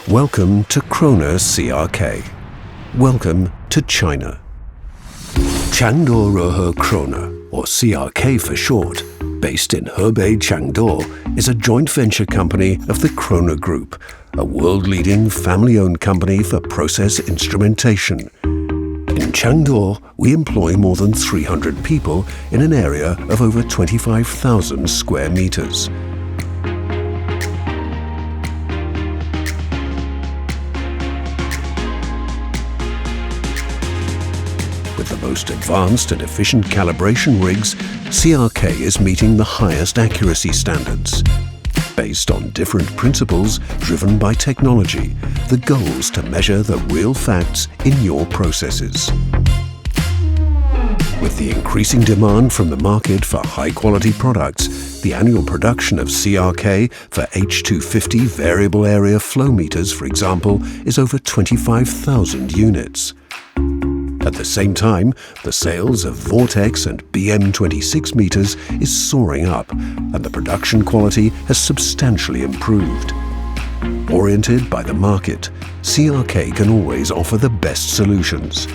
Welcome to KROHNE CRK. Welcome to China. Chengde Rehe KROHNE, or CRK for short, based in Hebei Chengde, is a joint venture company of the KROHNE Group, a world-leading family-owned company for process instrumentation. In Chengde, we employ more than 300 people in an area of over 25,000 square meters. With the most advanced and efficient calibration rigs, CRK is meeting the highest accuracy standards. Based on different principles driven by technology, the goal is to measure the real facts in your processes. With the increasing demand from the market for high-quality products, the annual production of CRK for H250 variable area flow meters, for example, is over 25,000 units. At the same time, the sales of Votrex and BM26 meters is soaring up, and the production quality has substantially improved. Oriented by the market, CRK can always offer the best solutions.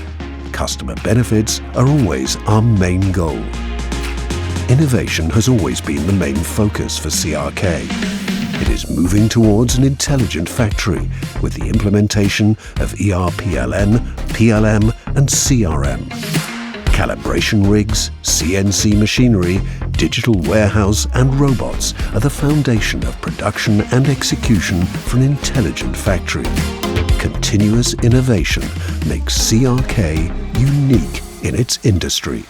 Customer benefits are always our main goal. Innovation has always been the main focus for CRK. It is moving towards an intelligent factory with the implementation of ERPLN, PLM and CRM. Calibration rigs, CNC machinery, digital warehouse and robots are the foundation of production and execution for an intelligent factory. Continuous innovation makes CRK unique in its industry.